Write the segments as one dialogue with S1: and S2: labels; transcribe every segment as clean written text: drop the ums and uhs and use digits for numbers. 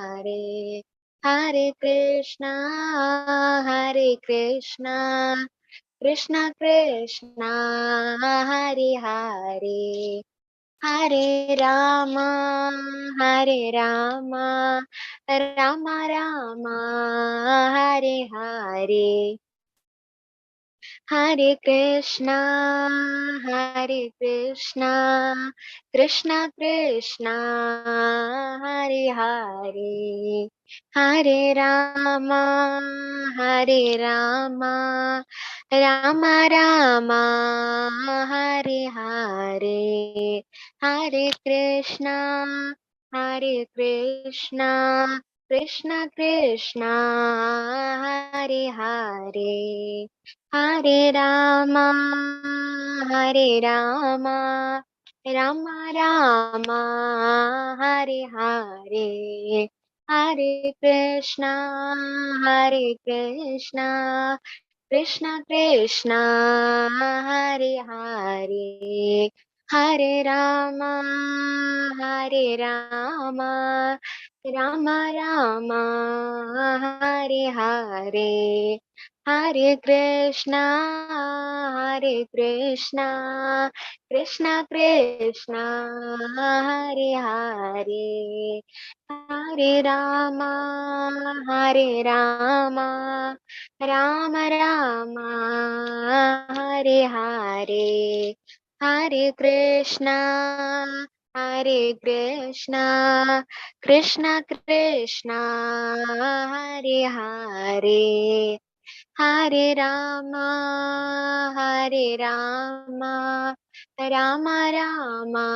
S1: Hare, Hare Krishna, Krishna Krishna, Hare Hare, Hare Rama, Hare Rama, Rama Rama, Hare Hare. Hare Krishna, Krishna Krishna, Hare Hare, Hare Rama, Hare Rama, Rama Rama, Hare Hare, Hare Krishna, Krishna Krishna, Hare Hare. Hare Rama, Hare Rama, Rama Rama, Hare Hare, Hare Krishna, Krishna Krishna, Hare Hare, Hare Rama, Hare Rama, Rama Rama, Hare Hare. Hare Krishna, Krishna Krishna, Hare Hare, Hare Rama, Rama Rama, Hare Hare, Hare Krishna, Krishna Krishna, Hare Hare. Hare Rama, Rama Rama,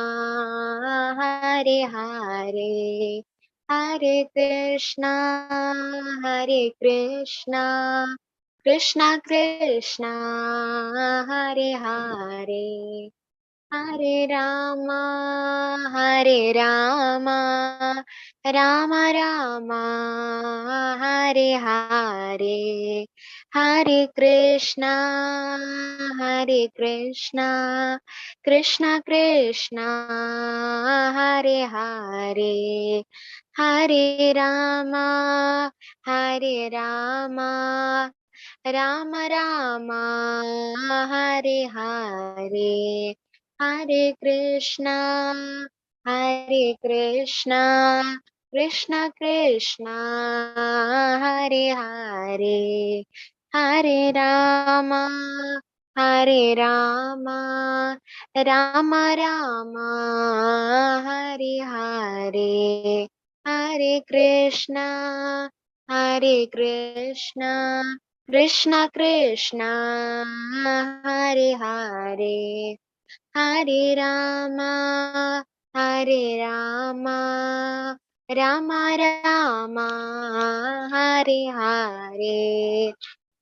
S1: Hare Hare, Hare Krishna, Krishna Krishna, Hare Hare. Hare Rama, Rama Rama, Hare Hare, Hare Krishna, Krishna Krishna, Hare Hare, Hare Rama, Rama Rama, Hare Hare. Hare Krishna, Krishna Krishna, Hare Hare, Hare Rama, Rama Rama, Hare Hare, Hare Krishna, Krishna Krishna, Hare Hare. Hare Rama, Rama Rama, Hare Hare,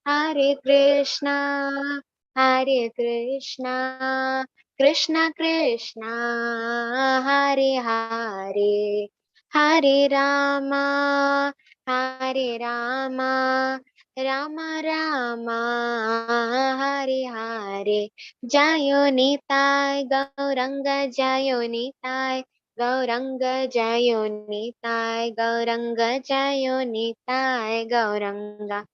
S1: Hare Krishna, Krishna Krishna, Hare Hare, Hare Rama, Rama Rama, Hare Hare. Jayo Nitai Gauranga Jayo Nitai Gauranga Jayo Nitai Gauranga Jayo Nitai Gauranga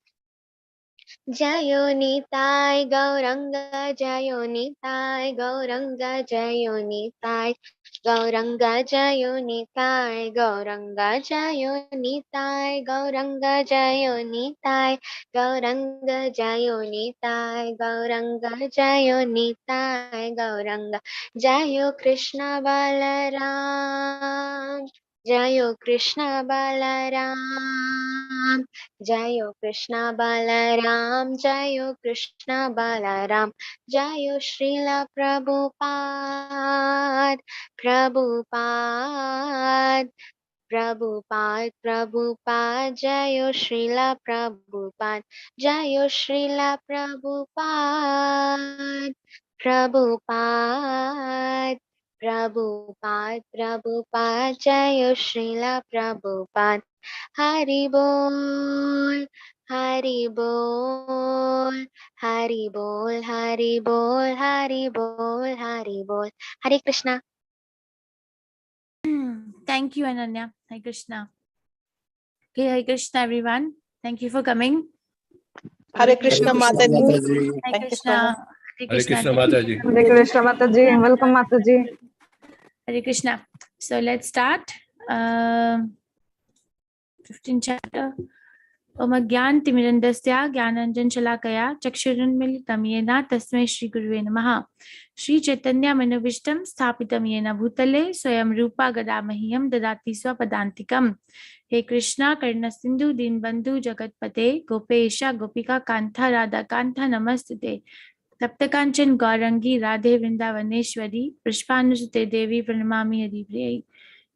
S1: Jayo Nitai Gauranga Jayo Nitai Gauranga Jayo Nitai Gauranga Jayo Nitai Gauranga Jayo Nitai Gauranga Jayo Nitai Gauranga Jayo Nitai Gauranga Jayo Nitai Gauranga Jayo Krishna Balaram Jayo Krishna Balaram Jayo Krishna Balaram, Jayo Krishna Balaram, Jayo Srila Prabhupada, Prabhupada, Prabhupada, Prabhupada, Jayo Srila Prabhupada, Jayo Srila Prabhupada, Prabhupada, Prabhupada, Prabhupada, Jayo Srila Prabhupada. Haribol, Haribol, Haribol, Haribol, Haribol, Haribol. Hare Krishna.
S2: Thank you, Ananya. Hare Krishna. Okay, Hare Krishna everyone. Thank you for coming.
S3: Hare Krishna Mataji.
S2: Hare
S3: Thank you so
S2: Krishna.
S3: much.
S4: Hare Krishna Mataji.
S5: Hare Krishna Mataji. Welcome Mataji.
S2: Hare Krishna. So let's start. 15th chapter. Om Gyan Timirandasya Gyananjan Shalakaya Chakshurunmilitam Yena Tasmai Shri Gurve Namaha Shri Chaitanya Manavishtam Sthapitam Yena Bhutale Swayam Rupa Gadamahiyam Dadati Swapadantikam. He Krishna Karna Sindhu Dinbandhu Jagatpate Gopesha Gopika Kantha Radha Kantha Namastute Tapta Kanchan Gaurangi Radhe Vrindavaneshwari Prishpanusute Devi Pranamami Haripriya.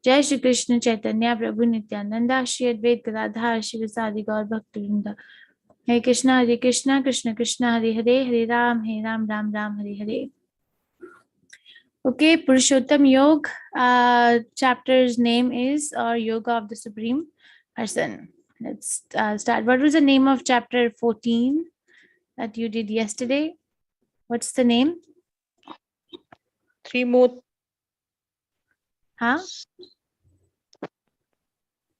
S2: Jai Shri Krishna Chaitanya Prabhu Nityananda Shri Advait Gadadhar Shri Sadi Gaur Bhaktivinoda. Hare Krishna Krishna Krishna Hare Hare Hare Ram Ram Ram Hare Hare. Okay, Purushottam Yoga, chapter's name is Yoga of the Supreme Person. Let's start. What was the name of chapter 14 that you did yesterday? What's the name?
S3: Three more.
S2: Huh?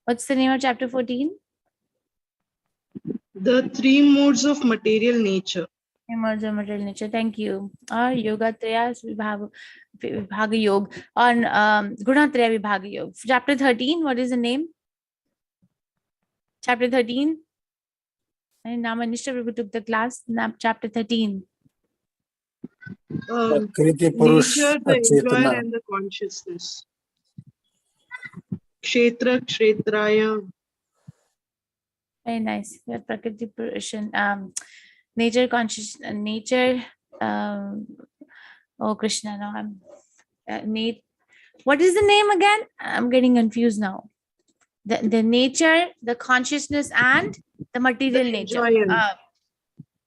S2: What's the name of chapter 14?
S6: The three modes of material nature.
S2: Modes of material nature. Thank you. Or Yoga Traya Vibhaga Yoga on Guna Traya Vibhaga Yoga. Chapter 13. What is the name? Chapter 13. And Namanishta Prabhu took the class. Chapter 13.
S6: Nature, the enjoyer, and the consciousness. Kshetra, Kshetraya.
S2: Very nice. Prakriti Purushan. Nature, conscious, nature. Oh Krishna, now I'm. What is the name again? I'm getting confused now. The nature, the consciousness, and the material nature.
S6: The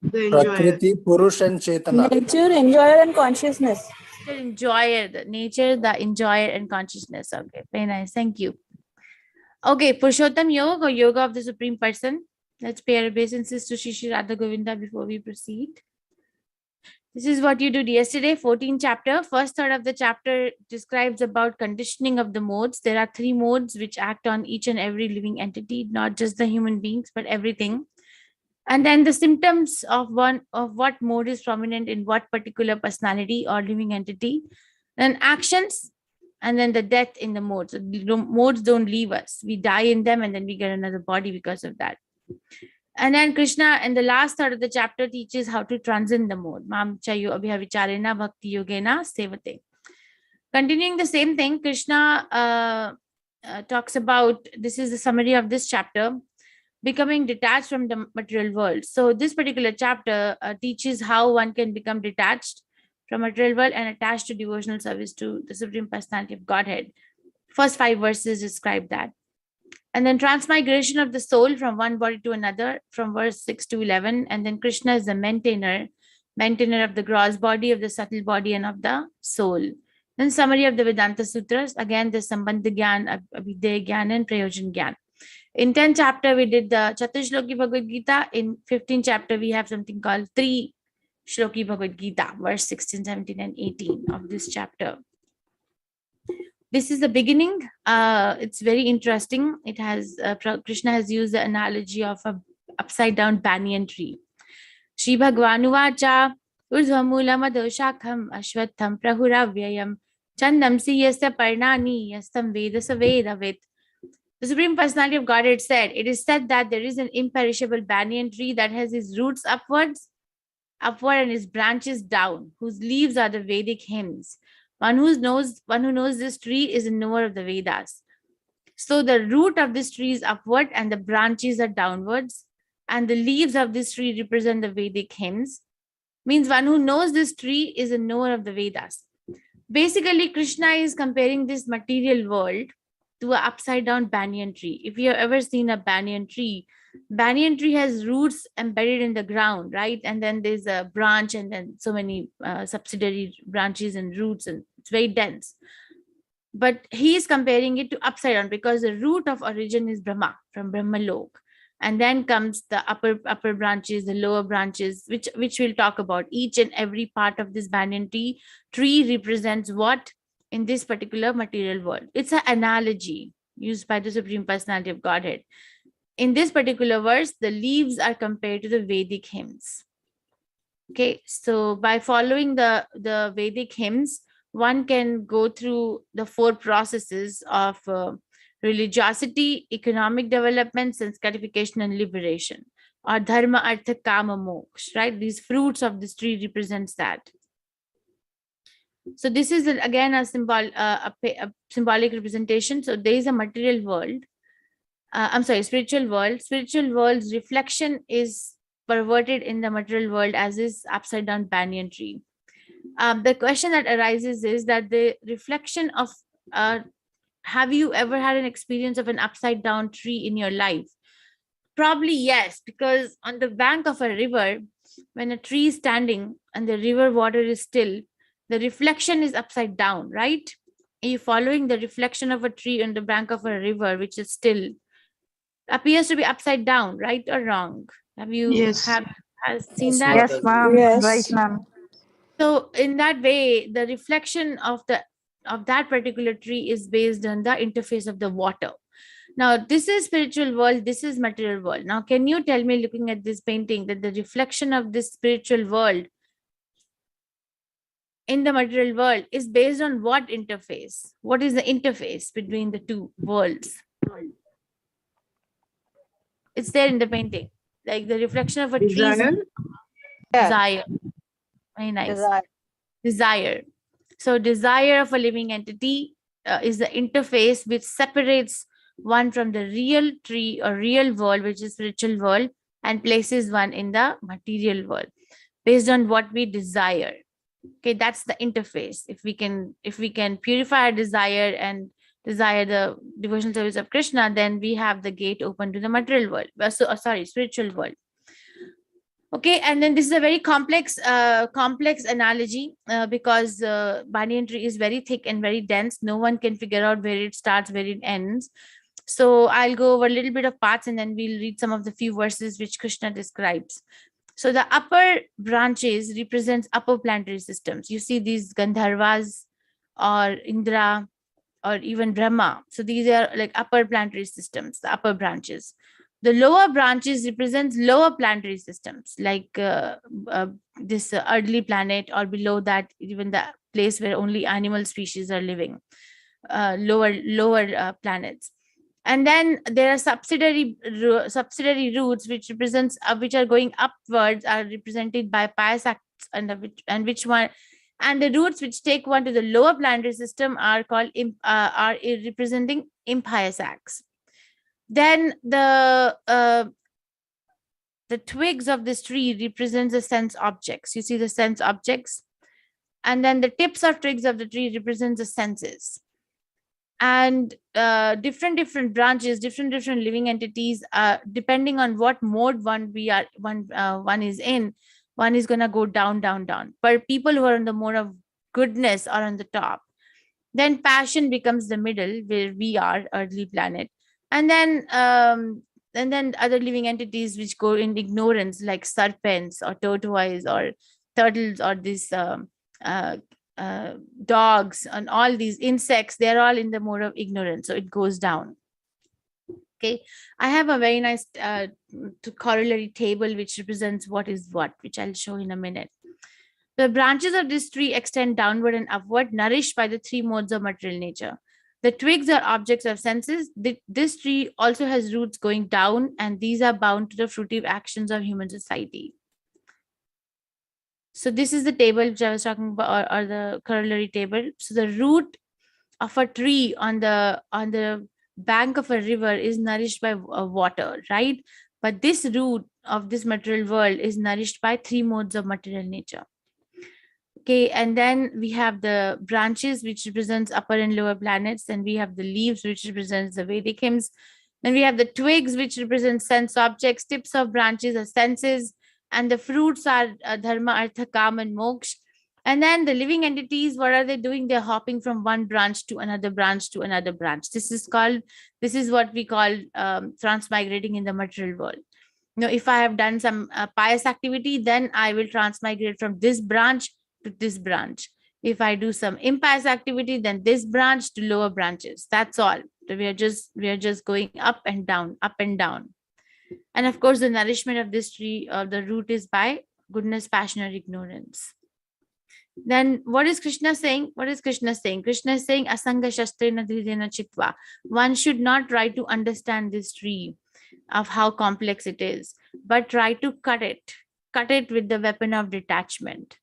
S6: enjoyer.
S7: Prakriti, Purush and Chetana.
S5: Nature, enjoyer and consciousness.
S2: The enjoyer, the nature, the enjoyer and consciousness. Okay, very nice. Thank you. Okay, Purushottam Yoga or Yoga of the Supreme Person. Let's pay our obeisances to Shri Radha Govinda before we proceed. This is what you did yesterday, 14th chapter. First third of the chapter describes about conditioning of the modes. There are three modes which act on each and every living entity, not just the human beings, but everything. And then the symptoms of what mode is prominent in what particular personality or living entity. Then actions, and then the death in the modes. So the modes don't leave us. We die in them and then we get another body because of that. And then Krishna in the last third of the chapter teaches how to transcend the mode. Mam chayo abhyavicharena bhakti yogena sevate. Continuing the same thing, Krishna talks about, this is the summary of this chapter, becoming detached from the material world. So this particular chapter teaches how one can become detached from material world and attached to devotional service to the Supreme Personality of Godhead. First 5 verses describe that. And then transmigration of the soul from one body to another from verse 6 to 11. And then Krishna is the maintainer of the gross body, of the subtle body, and of the soul. Then summary of the Vedanta Sutras. Again, the Sambandha Gyan, Abhidheya Gyan, and Prayojan Gyan. In 10th chapter, we did the Chaturshloki Bhagavad Gita. In 15th chapter, we have something called 3 Shloki Bhagavad Gita, verse 16, 17, and 18 of this chapter. This is the beginning. It's very interesting. It has Krishna has used the analogy of a upside down banyan tree. Shri Bhagavanuvacha Urdhvamulam Adoshakham Ashwatham Prahuravyayam Chandam Siyasya Parnani Yastam Vedasa Vedavet. The Supreme Personality of Godhead said, it is said that there is an imperishable banyan tree that has its roots upward and its branches down, whose leaves are the Vedic hymns. One who knows this tree is a knower of the Vedas. So the root of this tree is upward and the branches are downwards, and the leaves of this tree represent the Vedic hymns. Means one who knows this tree is a knower of the Vedas. Basically, Krishna is comparing this material world to an upside down banyan tree. If you have ever seen a banyan tree has roots embedded in the ground, right? And then there's a branch and then so many subsidiary branches and roots, and it's very dense. But he is comparing it to upside down because the root of origin is Brahma, from Brahma Lok. And then comes the upper branches, the lower branches, which we'll talk about. Each and every part of this banyan tree represents what in this particular material world. It's an analogy used by the Supreme Personality of Godhead. in this particular verse, the leaves are compared to the Vedic hymns. Okay, so by following the Vedic hymns, one can go through the 4 processes of religiosity, economic development, sense gratification, and liberation, or dharma, artha, kama, moksha, right? These fruits of this tree represents that. So this is again a symbolic representation. So there is a material world. Spiritual world. Spiritual world's reflection is perverted in the material world as is upside down banyan tree. The question that arises is that the reflection of, have you ever had an experience of an upside down tree in your life? Probably yes, because on the bank of a river, when a tree is standing and the river water is still, the reflection is upside down, right? Are you following the reflection of a tree on the bank of a river, which is still, appears to be upside down, right or wrong? Have you
S6: Yes.
S2: has seen
S7: Yes,
S2: that?
S5: Yes, ma'am.
S3: Yes.
S5: Right, ma'am.
S2: So in that way, the reflection of that particular tree is based on the interface of the water. Now, this is spiritual world, this is material world. Now, can you tell me, looking at this painting, that the reflection of this spiritual world in the material world is based on what interface? What is the interface between the two worlds? It's there in the painting, like the reflection of a tree.
S6: Desire.
S2: Desire. Very nice. Desire. So desire of a living entity is the interface which separates one from the real tree or real world, which is spiritual world, and places one in the material world based on what we desire. Okay, that's the interface. If we can purify our desire and desire the devotional service of Krishna, then we have the gate open to the material world. Spiritual world. Okay, and then this is a very complex analogy because banyan tree is very thick and very dense. No one can figure out where it starts, where it ends. So I'll go over a little bit of parts and then we'll read some of the few verses which Krishna describes. So the upper branches represents upper planetary systems. You see these Gandharvas or Indra or even Brahma. So these are like upper planetary systems, the upper branches. The lower branches represents lower planetary systems, like this earthly planet, or below that, even the place where only animal species are living, lower planets. And then there are subsidiary roots which represents which are going upwards, are represented by pious acts, and the roots which take one to the lower planetary system are called are representing impious acts. Then the twigs of this tree represents the sense objects. You see the sense objects, and then the tips of twigs of the tree represents the senses. And different branches, different living entities, depending on what mode one is in, one is gonna go down. But people who are on the mode of goodness are on the top. Then passion becomes the middle, where we are, earthly planet. And then other living entities which go in ignorance, like serpents or tortoise or turtles or this dogs and all these insects, they're all in the mode of ignorance. So it goes down. Okay, I have a very nice corollary table which represents what is what, which I'll show in a minute. The branches of this tree extend downward and upward, nourished by the 3 modes of material nature. The twigs are objects of senses. This tree also has roots going down, and these are bound to the fruitive actions of human society. So this is the table which I was talking about, or the corollary table. So the root of a tree on the bank of a river is nourished by water, right? But this root of this material world is nourished by 3 modes of material nature. Okay, and then we have the branches which represents upper and lower planets. Then we have the leaves which represents the Vedic hymns. Then we have the twigs which represent sense objects. Tips of branches are senses, and the fruits are dharma, artha, kama, and moksha. And then the living entities, what are they doing? They're hopping from one branch to another branch to another branch. This is what we call transmigrating in the material world. Now, if I have done some pious activity, then I will transmigrate from this branch to this branch. If I do some impious activity, then this branch to lower branches. That's all. We are just going up and down, up and down. And of course, the nourishment of this tree, the root is by goodness, passion, or ignorance. Then what is Krishna saying? What is Krishna saying? Krishna is saying, Asanga Shastrena Dhridena Chitva. One should not try to understand this tree of how complex it is, but try to cut it with the weapon of detachment.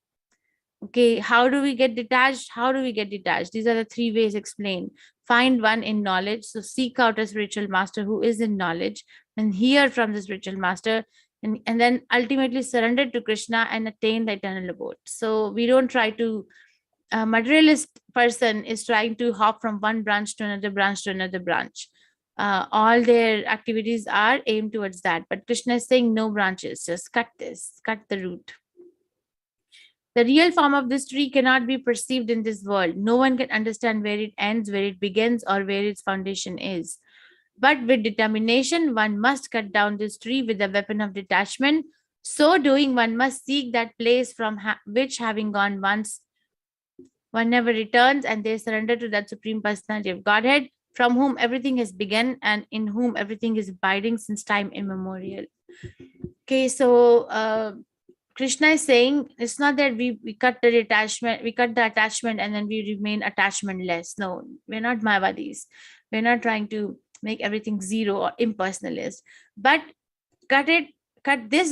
S2: Okay, how do we get detached? How do we get detached? These are the three ways explained. Find one in knowledge. So seek out a spiritual master who is in knowledge and hear from the spiritual master, and then ultimately surrender to Krishna and attain the eternal abode. So we don't try to, a materialist person is trying to hop from one branch to another branch to another branch. All their activities are aimed towards that. But Krishna is saying no branches, just cut the root. The real form of this tree cannot be perceived in this world. No one can understand where it ends, where it begins, or where its foundation is. But with determination, one must cut down this tree with the weapon of detachment. So doing, one must seek that place from which, having gone once, one never returns, and they surrender to that Supreme Personality of Godhead, from whom everything has begun and in whom everything is abiding since time immemorial. Okay, so Krishna is saying it's not that we cut the attachment and then we remain attachmentless. No, we're not Mayavadis. We're not trying to make everything zero or impersonalist. But cut this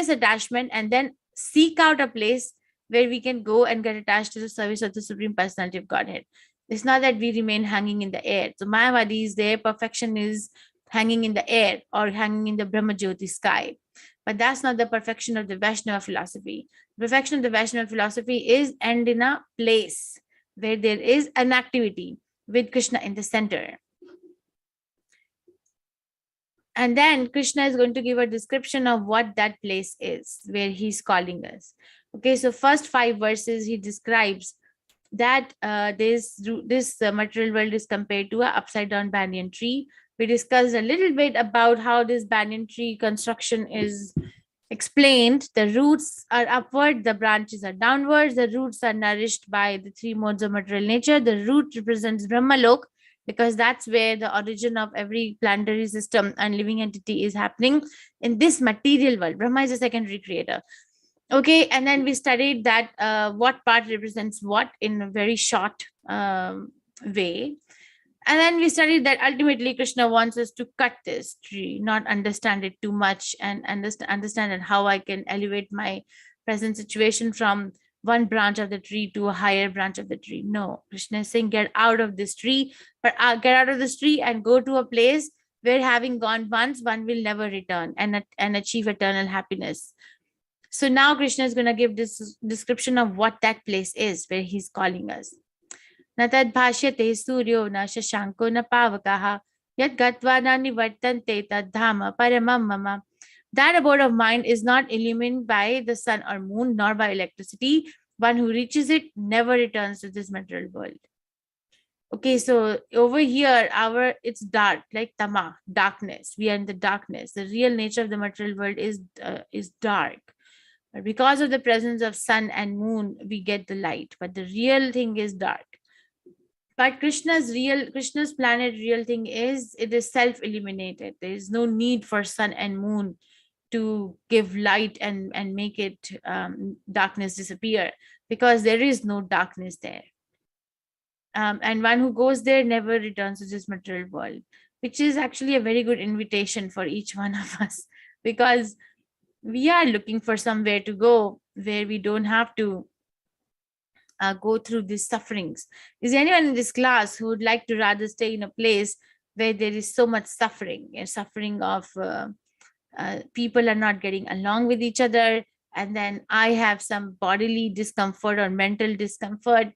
S2: attachment, and then seek out a place where we can go and get attached to the service of the Supreme Personality of Godhead. It's not that we remain hanging in the air. So Mayavadis, their perfection is hanging in the air or hanging in the Brahma Jyoti sky. But that's not the perfection of the Vaishnava philosophy. The perfection of the Vaishnava philosophy is end in a place where there is an activity with Krishna in the center. And then Krishna is going to give a description of what that place is, where he's calling us. Okay, so first 5 verses, he describes that this material world is compared to an upside down banyan tree. We discussed a little bit about how this banyan tree construction is explained. The roots are upward, the branches are downwards. The roots are nourished by the 3 modes of material nature. The root represents Brahmalok, because that's where the origin of every planetary system and living entity is happening in this material world. Brahma is a secondary creator. Okay, and then we studied that what part represents what in a very short way. And then we studied that ultimately Krishna wants us to cut this tree, not understand it too much, and understand and how I can elevate my present situation from one branch of the tree to a higher branch of the tree. No, Krishna is saying get out of this tree, but get out of this tree and go to a place where, having gone once, one will never return and achieve eternal happiness. So now Krishna is going to give this description of what that place is where he's calling us. Natad bhashyate suryo na shashanko na pavakaha yat gatva na nivartante tad dhama paramam mama. That abode of mind is not illumined by the sun or moon, nor by electricity. One who reaches it never returns to this material world. Okay, so over here, it's dark, like tama, darkness. We are in the darkness. The real nature of the material world is dark. But because of the presence of sun and moon, we get the light. But the real thing is dark. But Krishna's planet real thing is, it is self-illuminated. There is no need for sun and moon to give light and make it darkness disappear, because there is no darkness there. And one who goes there never returns to this material world, which is actually a very good invitation for each one of us, because we are looking for somewhere to go where we don't have to go through these sufferings. Is there anyone in this class who would like to rather stay in a place where there is so much suffering, and suffering of people are not getting along with each other, and then I have some bodily discomfort or mental discomfort,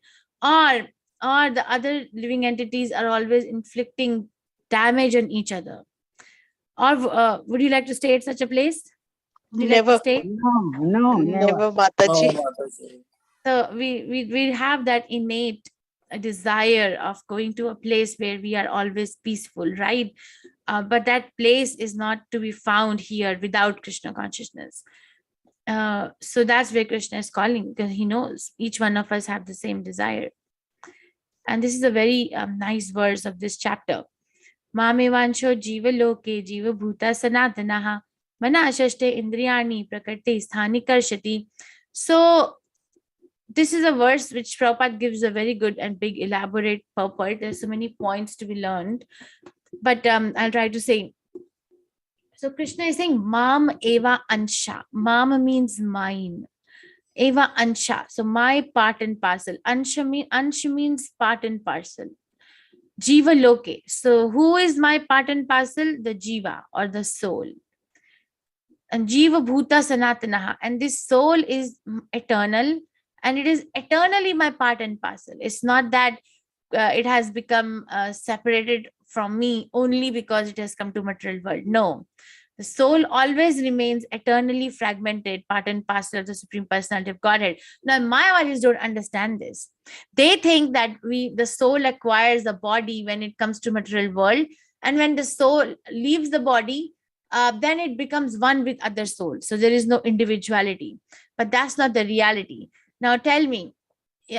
S2: or the other living entities are always inflicting damage on each other? Or would you like to stay at such a place? Would you like to
S3: Never.
S2: stay?
S5: No, never.
S3: Never, Mataji.
S2: So we have that innate desire of going to a place where we are always peaceful, right? But that place is not to be found here without Krishna consciousness. So that's where Krishna is calling, because he knows each one of us have the same desire. And this is a very nice verse of this chapter. Mamevansho jiva loke jiva bhuta sanatanaha mana ashashte indriyani prakarte sthani karshati. So this is a verse which Prabhupada gives a very good and big elaborate purport. There's so many points to be learned, but I'll try to say. So Krishna is saying, Mam eva ansha. Mam means mine. Eva ansha. So my part and parcel. Ansha means part and parcel. Jiva loke. So who is my part and parcel? The jiva or the soul. And jiva bhuta sanatanaha. And this soul is eternal. And it is eternally my part and parcel. It's not that it has become separated from me only because it has come to material world. No, the soul always remains eternally fragmented, part and parcel of the Supreme Personality of Godhead. Now, Mayavadis don't understand this. They think that the soul acquires a body when it comes to material world, and when the soul leaves the body, then it becomes one with other souls. So there is no individuality. But that's not the reality. Now tell me,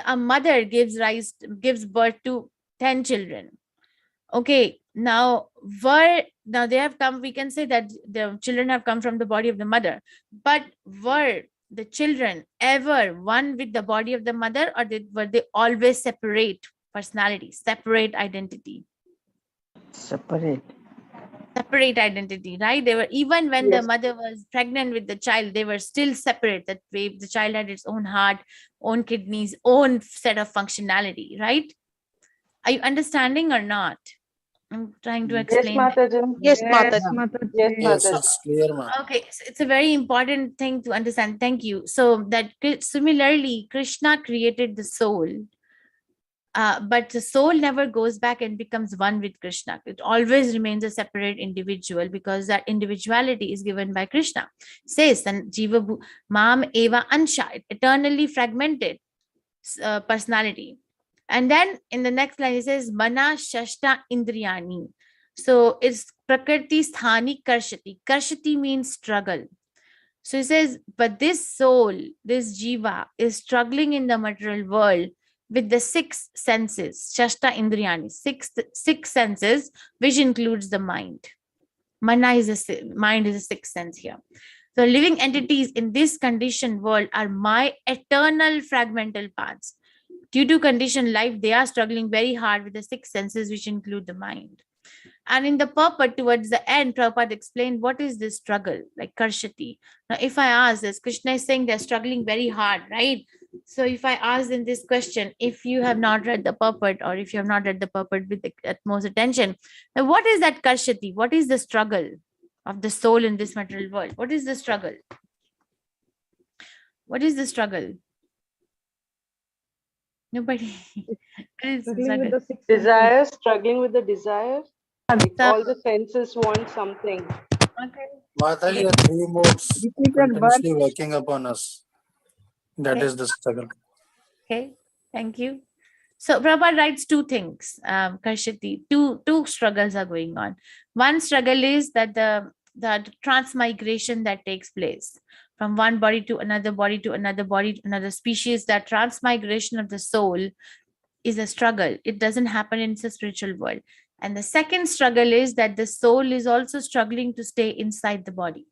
S2: a mother gives birth to 10 children. Okay, now they have come, we can say that the children have come from the body of the mother, but were the children ever one with the body of the mother, or were they always separate personalities, separate identity? Separate identity, right? They were, even when the mother was pregnant with the child, they were still separate. That way the child had its own heart, own kidneys, own set of functionality, right? Are you understanding or not? I'm trying to explain.
S3: Yes, Mataji.
S7: Yes, it's clear, ma'am.
S2: Okay, so it's a very important thing to understand. Thank you. So that similarly, Krishna created the soul. But the soul never goes back and becomes one with Krishna. It always remains a separate individual because that individuality is given by Krishna. It says, and Jiva Mam Eva Ansha, eternally fragmented personality. And then in the next line, it says, Mana Shashta Indriyani. So it's Prakriti Sthani Karshati. Karshati means struggle. So he says, but this soul, this Jiva, is struggling in the material world with the six senses, Shashta Indriyani, six senses, which includes the mind. Mana is mind is a sixth sense here. So living entities in this conditioned world are my eternal fragmental parts. Due to conditioned life, they are struggling very hard with the six senses, which include the mind. And in the purport towards the end, Prabhupada explained what is this struggle, like Karshati. Now, if I ask this, Krishna is saying they're struggling very hard, right? So if I ask them this question, if you have not read the purport, or if you have not read the purport with the utmost attention, now what is that Karshati? What is the struggle of the soul in this material world? What is the struggle? What is the struggle? Nobody.
S5: Struggling with the six
S6: Desire, struggling with the desire.
S5: senses.
S6: All the senses want something.
S2: Okay.
S7: Mataji, the three modes
S5: Repeated
S7: continuously working upon us. That
S2: Okay.
S7: is the struggle.
S2: Okay, thank you. So Prabhupada writes two things, Karshati, two struggles are going on. One struggle is that the transmigration that takes place from one body to another body to another body to another species. That transmigration of the soul is a struggle. It doesn't happen in the spiritual world. And the second struggle is that the soul is also struggling to stay inside the body.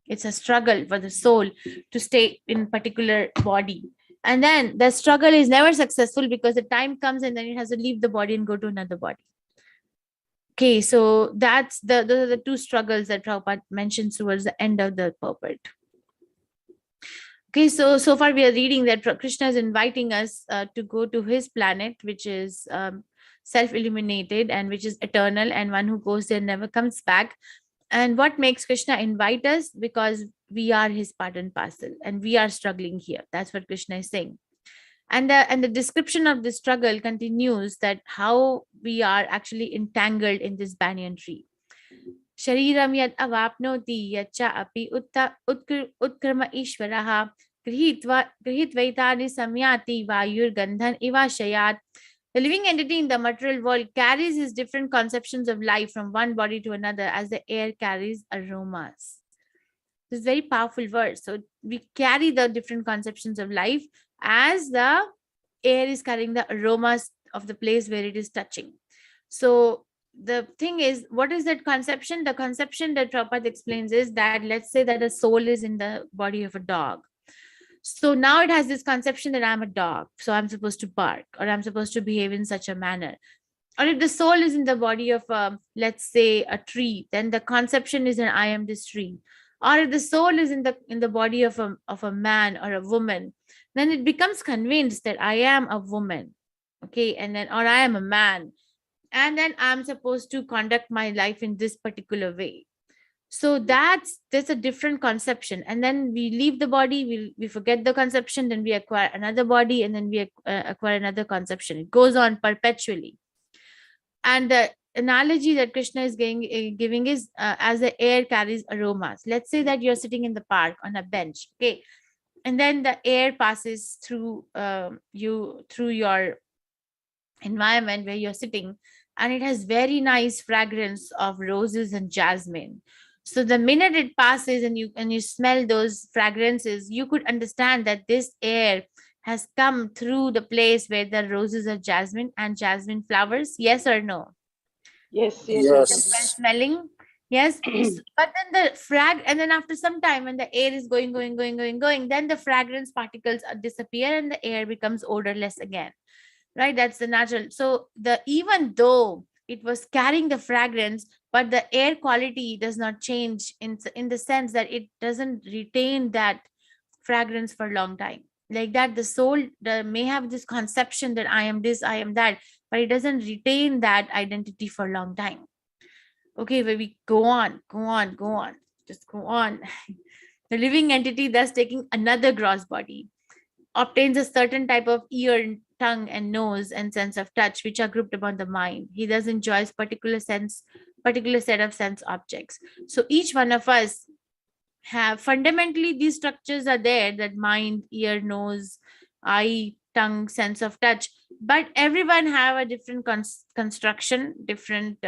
S2: It's a struggle for the soul to stay in particular body. And then the struggle is never successful because the time comes and then it has to leave the body and go to another body. Okay, so those are the two struggles that Prabhupada mentions towards the end of the purport. Okay, so far we are reading that Krishna is inviting us to go to his planet, which is self-illuminated and which is eternal, and one who goes there never comes back. And what makes Krishna invite us? Because we are his part and parcel, and we are struggling here. That's what Krishna is saying. And the description of the struggle continues, that how we are actually entangled in this banyan tree. Shariram yad avapnoti yacha api utkrama ishvaraha grihitvaitani samyati vayur gandhan ivashayat. The living entity in the material world carries his different conceptions of life from one body to another as the air carries aromas. This is very powerful verse. So we carry the different conceptions of life as the air is carrying the aromas of the place where it is touching. So the thing is, what is that conception? The conception that Prabhupada explains is that, let's say that a soul is in the body of a dog. So now it has this conception that I'm a dog, so I'm supposed to bark, or I'm supposed to behave in such a manner. Or if the soul is in the body of, let's say, a tree, then the conception is that I am this tree. Or if the soul is in the body of a man or a woman, then it becomes convinced that I am a woman, okay, and then, or I am a man, and then I'm supposed to conduct my life in this particular way. So that's a different conception, and then we leave the body, we forget the conception, then we acquire another body, and then we acquire another conception. It goes on perpetually. And the analogy that Krishna is giving is, as the air carries aromas. Let's say that you're sitting in the park on a bench, okay, and then the air passes through through your environment where you're sitting, and it has very nice fragrance of roses and jasmine. So the minute it passes and you smell those fragrances, you could understand that this air has come through the place where the roses are jasmine and jasmine flowers. Yes or no?
S6: Yes,
S7: Yes.
S2: Smelling. Yes. But then and then after some time, when the air is going, then the fragrance particles disappear and the air becomes odorless again. Right? That's the natural. So even though it was carrying the fragrance, but the air quality does not change in the sense that it doesn't retain that fragrance for a long time. Like that, the soul may have this conception that I am this, I am that, but it doesn't retain that identity for a long time. Okay, where we go on, just go on. The living entity, thus taking another gross body, obtains a certain type of ear, tongue, and nose and sense of touch, which are grouped upon the mind. He thus enjoys particular set of sense objects. So each one of us have, fundamentally, these structures are there, that mind, ear, nose, eye, tongue, sense of touch, but everyone have a different construction, different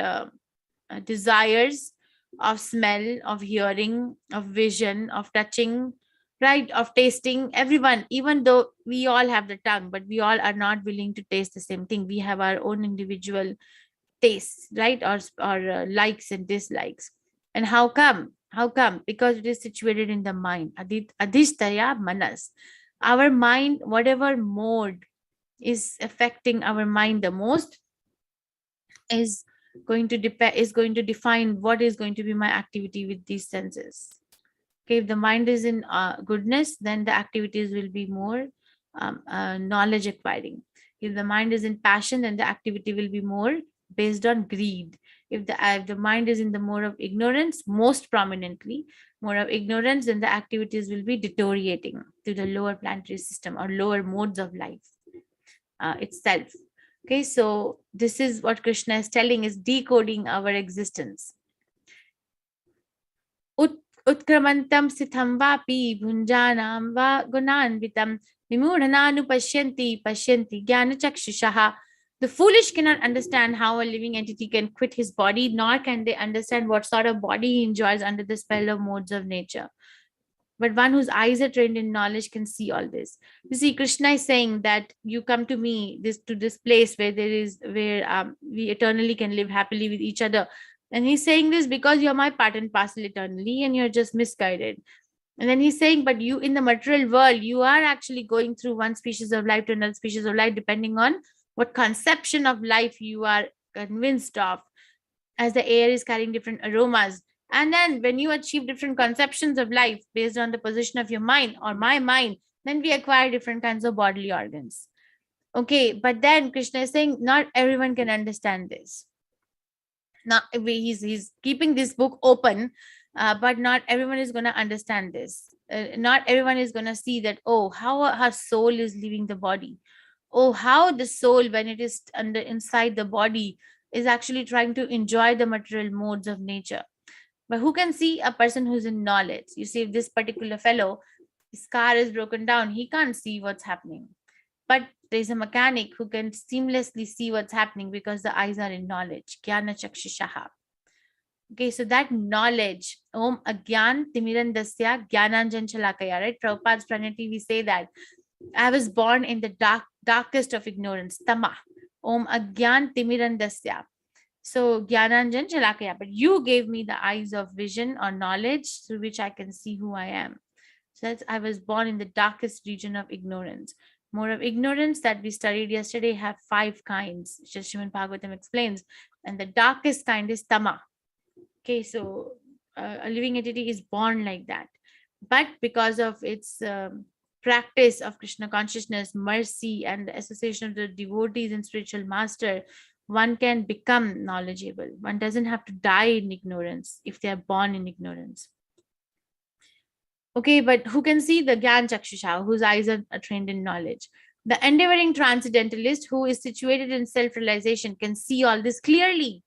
S2: desires of smell, of hearing, of vision, of touching, right, of tasting. Everyone, even though we all have the tongue, but we all are not willing to taste the same thing. We have our own individual tastes, right, or likes and dislikes. And how come? Because it is situated in the mind. Adhishtaya manas. Our mind, whatever mode is affecting our mind the most, is going to define what is going to be my activity with these senses. Okay, if the mind is in goodness, then the activities will be more knowledge acquiring. If the mind is in passion, then the activity will be more based on greed. If the mind is in the mode of ignorance, most prominently mode of ignorance, then the activities will be deteriorating to the lower planetary system or lower modes of life itself. Okay, so this is what Krishna is telling, is decoding our existence. Utkramantam sitham vapi bhunjanam va gunanvitam vimudhananu pashyanti jnana chakshushaha. The foolish cannot understand how a living entity can quit his body, nor can they understand what sort of body he enjoys under the spell of modes of nature. But one whose eyes are trained in knowledge can see all this. You see, Krishna is saying that you come to me, to this place where we eternally can live happily with each other. And he's saying this because you're my part and parcel eternally, and you're just misguided. And then he's saying, but you in the material world, you are actually going through one species of life to another species of life, depending on what conception of life you are convinced of, as the air is carrying different aromas. And then when you achieve different conceptions of life based on the position of your mind or my mind, then we acquire different kinds of bodily organs. Okay, but then Krishna is saying not everyone can understand this. Now he's keeping this book open, but not everyone is going to understand this. Not everyone is going to see that, oh, how her soul is leaving the body. Oh, how the soul, when it is inside the body, is actually trying to enjoy the material modes of nature. But who can see? A person who's in knowledge. You see, if this particular fellow, his car is broken down, he can't see what's happening. But there's a mechanic who can seamlessly see what's happening because the eyes are in knowledge. Jnana chakshushaha. Okay, so that knowledge, Om Agyan Timirandasya Jnananjan Chalakaya, right? Prabhupada's Pranati, we say that I was born in the darkest of ignorance, Tama. Om Agyan Timirandasya. So Gyananjan Chalakaya, but you gave me the eyes of vision or knowledge through which I can see who I am. So that's, I was born in the darkest region of ignorance. More of ignorance that we studied yesterday have 5 kinds, just Srimad Bhagavatam explains. And the darkest kind is tama. Okay, so a living entity is born like that. But because of its practice of Krishna consciousness, mercy, and the association of the devotees and spiritual master, one can become knowledgeable. One doesn't have to die in ignorance if they are born in ignorance. Okay, but who can see the Gyan Chakshusha, whose eyes are trained in knowledge? The endeavoring transcendentalist who is situated in self-realization can see all this clearly.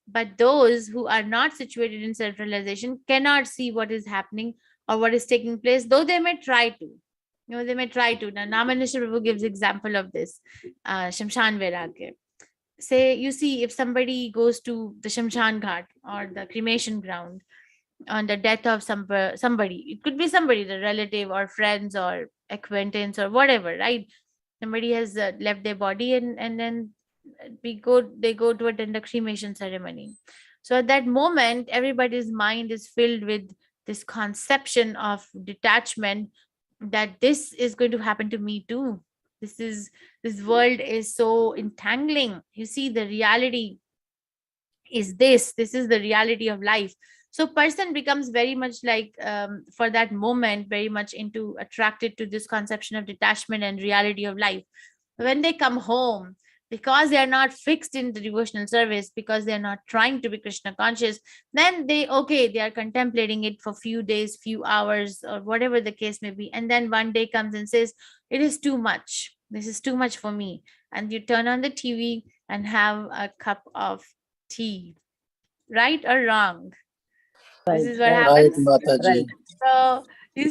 S2: But those who are not situated in self-realization cannot see what is happening or what is taking place, though they may try to. They may try to. Now, Namanishra Prabhu gives example of this, Shamshan Vairagya. Say, you see, if somebody goes to the Shamshan Ghat or the cremation ground on the death of somebody, it could be somebody, the relative or friends or acquaintance or whatever, right? Somebody has left their body and then they go to attend the cremation ceremony. So at that moment, everybody's mind is filled with this conception of detachment, that this is going to happen to me too. This world is so entangling. You see, the reality is this is the reality of life. So person becomes very much like for that moment very much into attracted to this conception of detachment and reality of life. When they come home, because they are not fixed in the devotional service, because they are not trying to be Krishna conscious, then they are contemplating it for few days, few hours, or whatever the case may be, and then one day comes and says, it is too much, this is too much for me, and you turn on the TV and have a cup of tea. Right or wrong? This is what
S7: Right,
S2: happens.
S7: Mataji.
S2: So you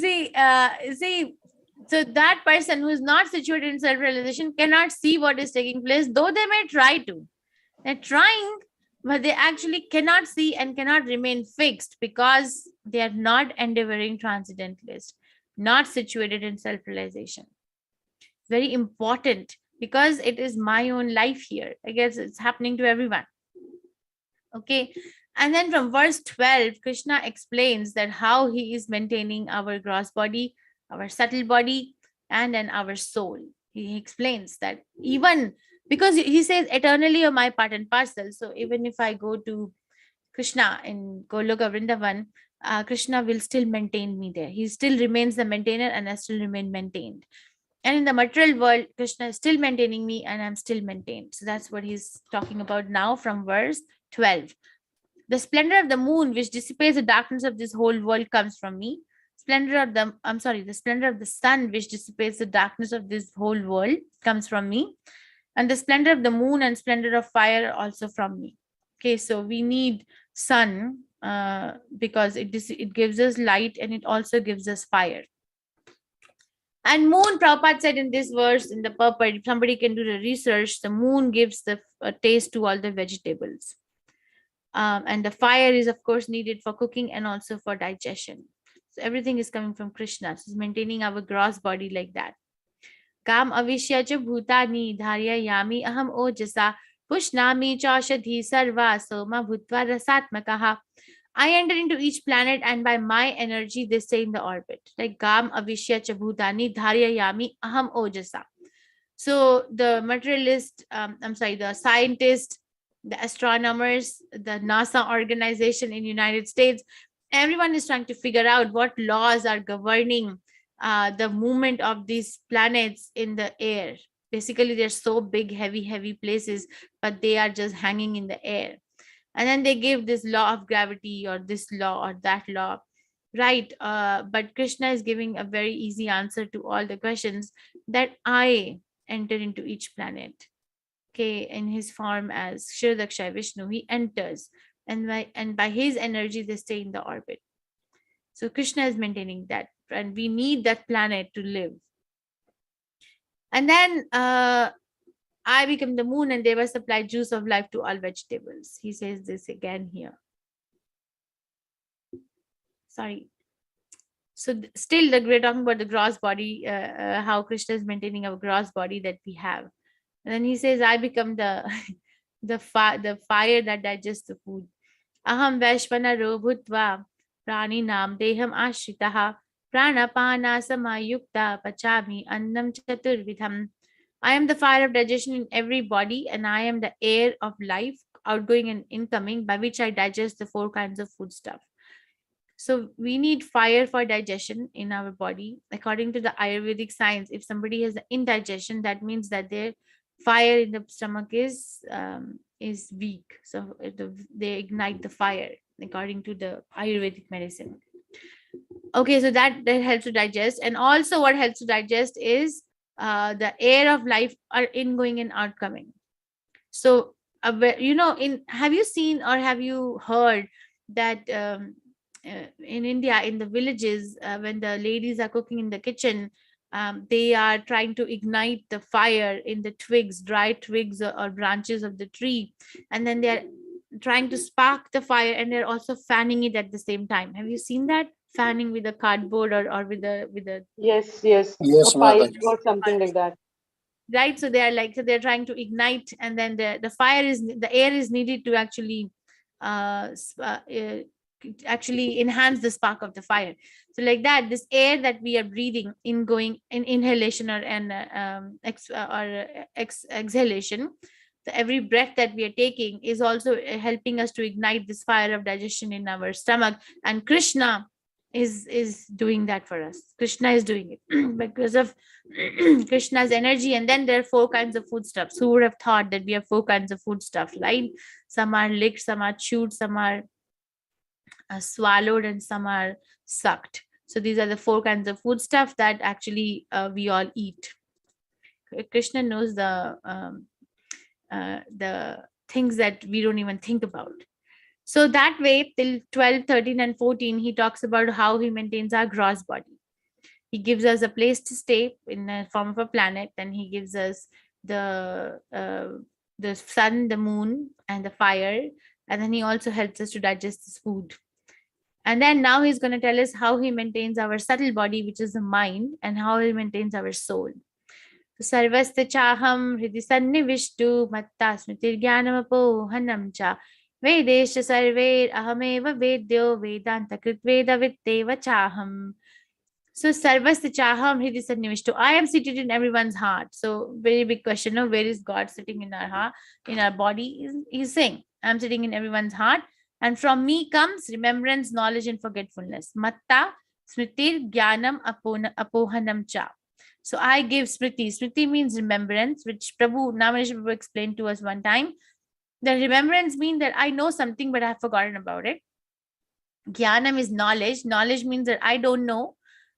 S2: see, so that person who is not situated in self-realization cannot see what is taking place, though they may try to. They're trying, but they actually cannot see and cannot remain fixed because they are not endeavoring transcendentalist, not situated in self-realization. Very important, because it is my own life here. I guess it's happening to everyone. Okay. And then from verse 12, Krishna explains that how he is maintaining our gross body, our subtle body, and then our soul. He explains that even because he says eternally you're my part and parcel. So even if I go to Krishna in Goloka Vrindavan, Krishna will still maintain me there. He still remains the maintainer and I still remain maintained. And in the material world, Krishna is still maintaining me and I'm still maintained. So that's what he's talking about now from verse 12. The splendor of the moon, which dissipates the darkness of this whole world, comes from me. The splendor of the sun, which dissipates the darkness of this whole world, comes from me. And the splendor of the moon and splendor of fire are also from me. Okay, so we need sun because it gives us light and it also gives us fire. And moon, Prabhupada said in this verse, in the purport, if somebody can do the research, the moon gives the taste to all the vegetables. And the fire is, of course, needed for cooking and also for digestion. So everything is coming from Krishna. So he's maintaining our gross body like that. Kam avishya cha bhutani dharya yami aham ojasa pushnami chaushadhi sarva soma bhutva rasatmakaha. I enter into each planet and by my energy they stay in the orbit. Like Gam avishya cha bhutani dharya yami aham ojasa. So the materialist, the scientist, the astronomers, the NASA organization in United States, everyone is trying to figure out what laws are governing the movement of these planets in the air. Basically, they're so big, heavy places, but they are just hanging in the air. And then they give this law of gravity or this law or that law, right? But Krishna is giving a very easy answer to all the questions, that I enter into each planet. Okay, in his form as Kshirodakshay Vishnu, he enters, and by his energy they stay in the orbit. So Krishna is maintaining that, and we need that planet to live. And then I become the moon and Deva supply juice of life to all vegetables. He says this again here. Sorry. So still we're talking about the gross body, how Krishna is maintaining our gross body that we have. And then he says, I become the the fire that digests the food. Aham Vaishvanaro Bhutva Praninam Deham Ashritaha Pranapana Samayukta Pachami Annam Chaturvidham. I am the fire of digestion in every body, and I am the air of life, outgoing and incoming, by which I digest the 4 kinds of foodstuff. So we need fire for digestion in our body. According to the Ayurvedic science, if somebody has indigestion, that means that their fire in the stomach is weak. So they ignite the fire according to the Ayurvedic medicine. Okay, so that helps to digest. And also what helps to digest is the air of life are ingoing and outgoing. So, have you seen or have you heard that in India, in the villages, when the ladies are cooking in the kitchen, they are trying to ignite the fire in the twigs, dry twigs or branches of the tree, and then they're trying to spark the fire, and they're also fanning it at the same time. Have you seen that? Fanning with a cardboard or with a
S3: Yes,
S7: Yes,
S3: a pipe
S7: Mataji.
S3: or something like that.
S2: right? So they're trying to ignite, and then the air is needed to actually actually enhance the spark of the fire. So like that, this air that we are breathing in going in inhalation or exhalation, the every breath that we are taking is also helping us to ignite this fire of digestion in our stomach. And Krishna is doing that for us. Krishna is doing it because of Krishna's energy. And then there are 4 kinds of foodstuffs. Who would have thought that we have 4 kinds of foodstuff, right? Some are licked, some are chewed, some are swallowed, and some are sucked. So these are the 4 kinds of foodstuff that actually we all eat. Krishna knows the things that we don't even think about. So that way, till 12, 13, and 14, he talks about how he maintains our gross body. He gives us a place to stay in the form of a planet, and he gives us the sun, the moon, and the fire, and then he also helps us to digest this food. And then now he's going to tell us how he maintains our subtle body, which is the mind, and how he maintains our soul. Sarvasta chaham hridi sannivishtu matta smritir jnanamapohanam cha vedesha sarver ahameva vedyo vedanta kritveda vitteva chaham. So sarvasta chaham hridi sannivishtu. I am seated in everyone's heart. So very big question of where is God sitting in our heart, in our body? He's saying, I'm sitting in everyone's heart. And from me comes remembrance, knowledge, and forgetfulness. Matta, smritir, jnanam, apohanam cha. So I give smriti. Smriti means remembrance, which Namanesh Prabhu explained to us one time. The remembrance means that I know something, but I've forgotten about it. Jnanam is knowledge. Knowledge means that I don't know,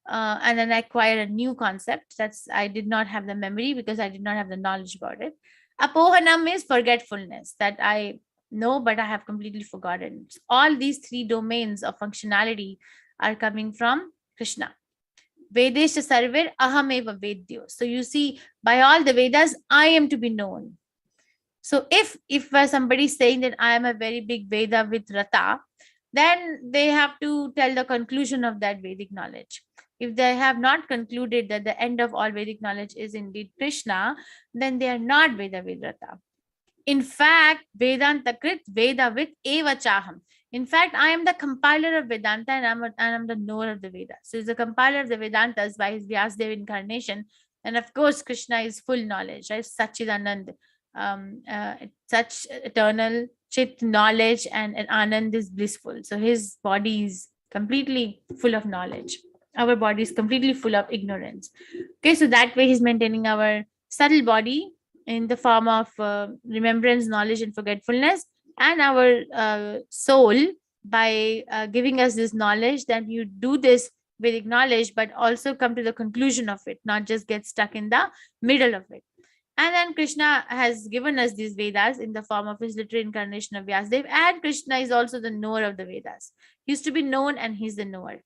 S2: and then I acquire a new concept. I did not have the memory because I did not have the knowledge about it. Apohanam is forgetfulness, that I know, but I have completely forgotten. All these 3 domains of functionality are coming from Krishna. Vedesha sarver ahameva vedyo. So you see, by all the Vedas, I am to be known. So if somebody is saying that I am a very big Veda with Radha, then they have to tell the conclusion of that Vedic knowledge. If they have not concluded that the end of all Vedic knowledge is indeed Krishna, then they are not Veda with Radha. In fact, Vedanta Krit Veda with Eva Chaham. In fact, I am the compiler of Vedanta, and I'm the knower of the Vedas. So he's the compiler of the Vedantas by his Vyasdev incarnation. And of course, Krishna is full knowledge, right? Sachidanand, such eternal Chit knowledge, and Anand is blissful. So his body is completely full of knowledge. Our body is completely full of ignorance. Okay, so that way he's maintaining our subtle body in the form of remembrance, knowledge, and forgetfulness, and our soul by giving us this knowledge that you do this Vedic knowledge, but also come to the conclusion of it, not just get stuck in the middle of it. And then Krishna has given us these Vedas in the form of his literal incarnation of Vyasdev, and Krishna is also the knower of the Vedas. He used to be known, and he's the knower.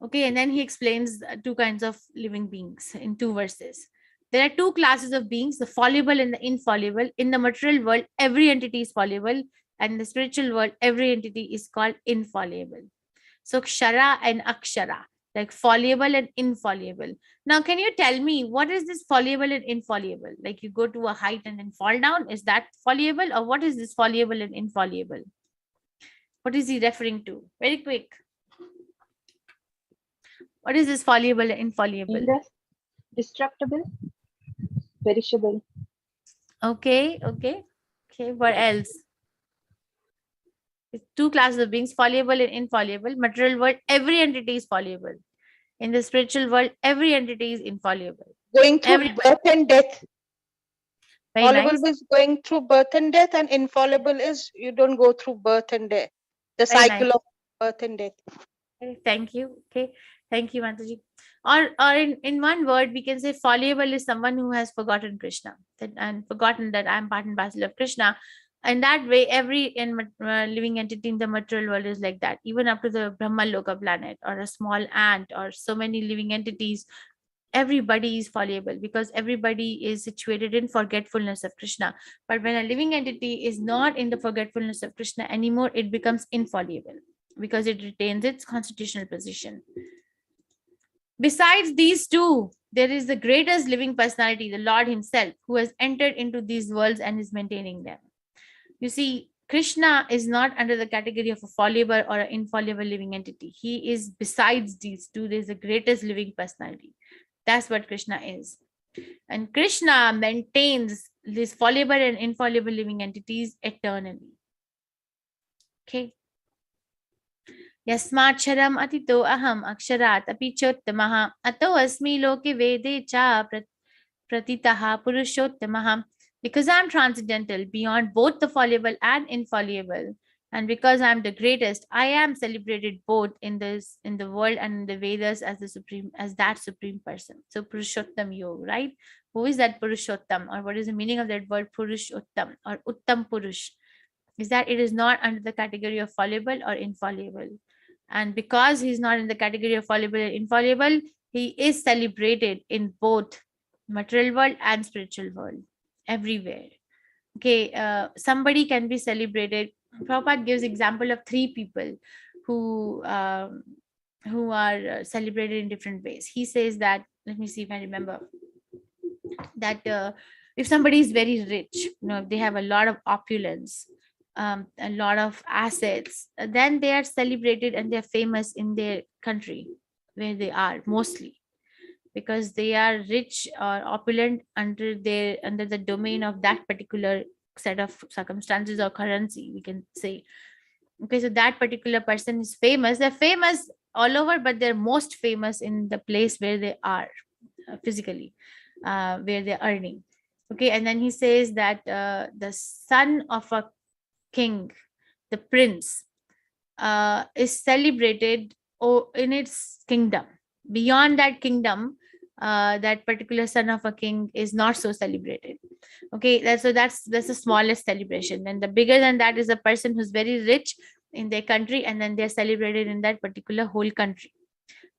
S2: Okay, and then he explains 2 kinds of living beings in 2 verses. There are 2 classes of beings, the fallible and the infallible. In the material world, every entity is fallible, and in the spiritual world, every entity is called infallible. So Kshara and Akshara. like fallible and infallible. Now, can you tell me what is this fallible and infallible? Like you go to a height and then fall down, is that fallible, or what is this fallible and infallible? What is he referring to? Very quick. What is this fallible and infallible?
S5: Destructible, perishable.
S2: Okay. What else? It's two classes of beings, fallible and infallible. Material world, every entity is fallible. In the spiritual world, every entity is infallible.
S3: Going through birth and death.
S2: Very
S3: Fallible
S2: nice.
S3: is going through birth and death, and infallible is you don't go through birth and death. The
S2: Very
S3: cycle
S2: nice.
S3: of birth and death.
S2: Okay, thank you. Okay. Thank you, Mataji. Or in one word, we can say fallible is someone who has forgotten Krishna and forgotten that I'm part and parcel of Krishna. And that way, every living entity in the material world is like that. Even up to the Brahma Loka planet or a small ant or so many living entities, everybody is fallible because everybody is situated in forgetfulness of Krishna. But when a living entity is not in the forgetfulness of Krishna anymore, it becomes infallible because it retains its constitutional position. Besides these two, there is the greatest living personality, the Lord himself, who has entered into these worlds and is maintaining them. You see, Krishna is not under the category of a fallible or an infallible living entity. He is besides these two, there is the greatest living personality. That's what Krishna is. And Krishna maintains these fallible and infallible living entities eternally. Okay. Yasmaksharam atito aham aksharat api chottamaha ato asmi loke vede cha pratitaha purushottamaha. Because I'm transcendental beyond both the fallible and infallible, and because I'm the greatest, I am celebrated both in the world and in the Vedas as the supreme, as that supreme person. So Purushottam Yoga, right? Who is that Purushottam, or what is the meaning of that word Purushottam or Uttam Purush? Is that it is not under the category of fallible or infallible. And because he's not in the category of fallible and infallible, he is celebrated in both material world and spiritual world, everywhere. Okay, somebody can be celebrated. Prabhupada gives example of three people who are celebrated in different ways. He says that, let me see if I remember, that if somebody is very rich, if they have a lot of opulence, a lot of assets, then they are celebrated and they're famous in their country where they are mostly, because they are rich or opulent under the domain of that particular set of circumstances or currency, we can say. Okay, so that particular person is famous. They're famous all over, but they're most famous in the place where they are physically, where they're earning. Okay, and then he says that the son of a king, the prince, is celebrated in its kingdom. Beyond that kingdom, that particular son of a king is not so celebrated. Okay, that's the smallest celebration. And the bigger than that is a person who's very rich in their country, and then they're celebrated in that particular whole country.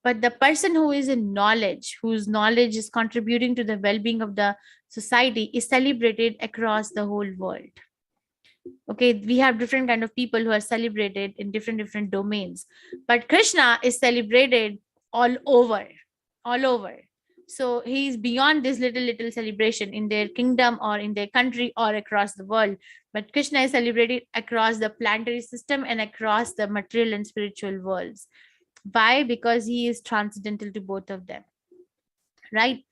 S2: But the person who is in knowledge, whose knowledge is contributing to the well-being of the society, is celebrated across the whole world. Okay, we have different kind of people who are celebrated in different domains, but Krishna is celebrated all over. So he's beyond this little celebration in their kingdom or in their country or across the world. But Krishna is celebrated across the planetary system and across the material and spiritual worlds. Why? Because he is transcendental to both of them, right?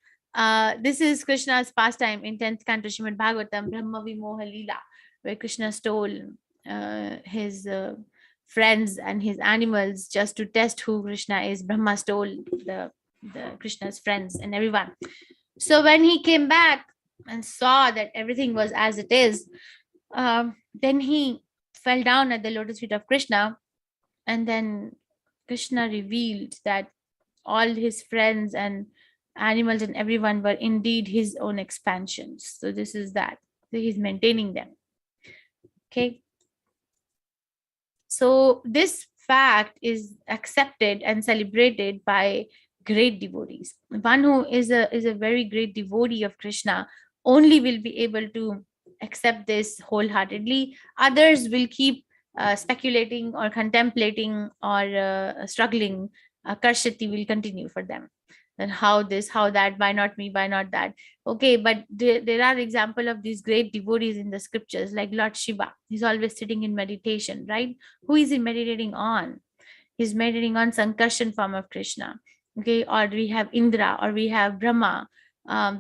S2: This is Krishna's pastime in 10th canto Srimad Bhagavatam, Brahma Vimoha Leela, where Krishna stole his friends and his animals just to test who Krishna is. Brahma stole the Krishna's friends and everyone. So when he came back and saw that everything was as it is, then he fell down at the lotus feet of Krishna, and then Krishna revealed that all his friends and animals and everyone were indeed his own expansions. So this is that. So he's maintaining them. Okay. So this fact is accepted and celebrated by great devotees. One who is a very great devotee of Krishna only will be able to accept this wholeheartedly. Others will keep speculating or contemplating or struggling Karshati will continue for them. Then how this, how that, why not me, why not that? Okay, but there are example of these great devotees in the scriptures, like Lord Shiva. He's always sitting in meditation, right? Who is he meditating on? He's meditating on Sankarshan form of Krishna. Okay, or we have Indra, or we have Brahma.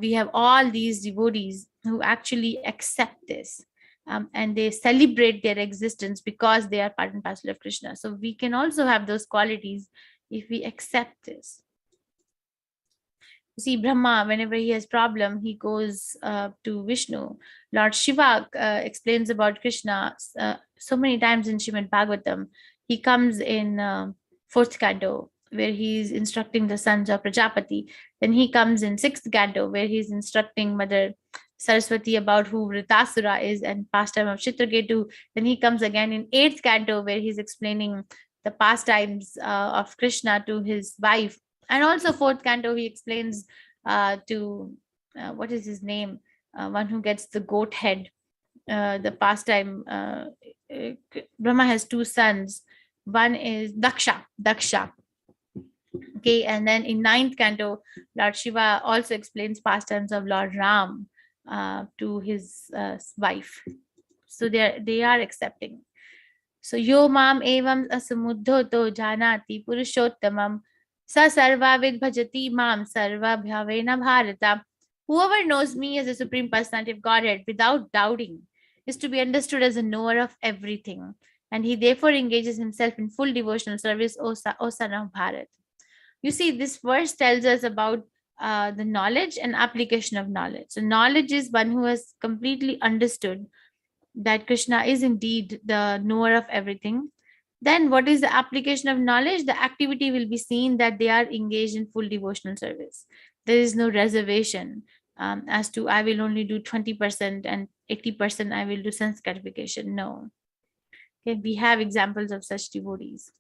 S2: We have all these devotees who actually accept this. And they celebrate their existence because they are part and parcel of Krishna. So we can also have those qualities if we accept this. See, Brahma, whenever he has problem, he goes to Vishnu. Lord Shiva explains about Krishna so many times in Srimad Bhagavatam. He comes in fourth canto, where he's instructing the sons of Prajapati. Then he comes in sixth canto, where he's instructing Mother Saraswati about who Vritasura is and pastime of Chitraketu. Then he comes again in eighth canto, where he's explaining the pastimes of Krishna to his wife. And also fourth canto, he explains to what is his name, one who gets the goat head, the pastime. Brahma has two sons. One is Daksha. Okay, and then in ninth canto, Lord Shiva also explains pastimes of Lord Ram to his wife. So they are accepting. So yo mam evam asumuddho to janati purushottamam sa sarvavid bhajati mam sarva bhavena bharata. Whoever knows me as a Supreme Personality of Godhead without doubting is to be understood as a knower of everything, and he therefore engages himself in full devotional service, O son of Bharat. You see, this verse tells us about the knowledge and application of knowledge. So knowledge is one who has completely understood that Krishna is indeed the knower of everything. Then what is the application of knowledge? The activity will be seen that they are engaged in full devotional service. There is no reservation as to I will only do 20% and 80% I will do sense gratification. No. Okay, we have examples of such devotees.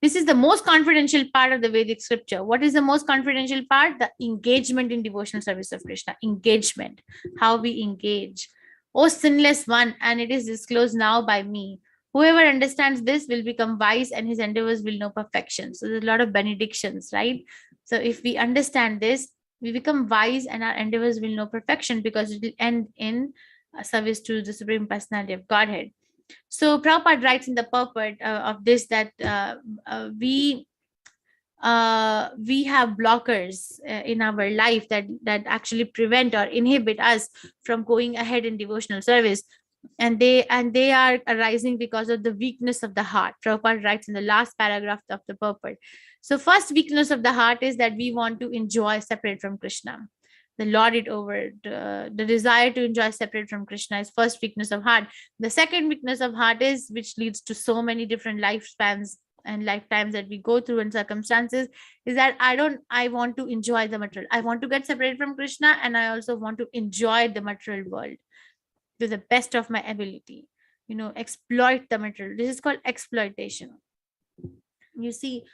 S2: This is the most confidential part of the Vedic scripture. What is the most confidential part? The engagement in devotional service of Krishna. Engagement, how we engage. O sinless one, and it is disclosed now by me. Whoever understands this will become wise and his endeavors will know perfection. So there's a lot of benedictions, right? So if we understand this, we become wise and our endeavors will know perfection because it will end in service to the Supreme Personality of Godhead. So Prabhupada writes in the purport of this that we have blockers in our life that actually prevent or inhibit us from going ahead in devotional service, and they are arising because of the weakness of the heart. Prabhupada writes in the last paragraph of the purport. So first weakness of the heart is that we want to enjoy separate from Krishna. The lord it over the desire to enjoy separate from Krishna is first weakness of heart. The second weakness of heart is, which leads to so many different lifespans and lifetimes that we go through and circumstances, is that I want to enjoy the material. I want to get separated from Krishna, and I also want to enjoy the material world to the best of my ability. Exploit the material. This is called exploitation. You see,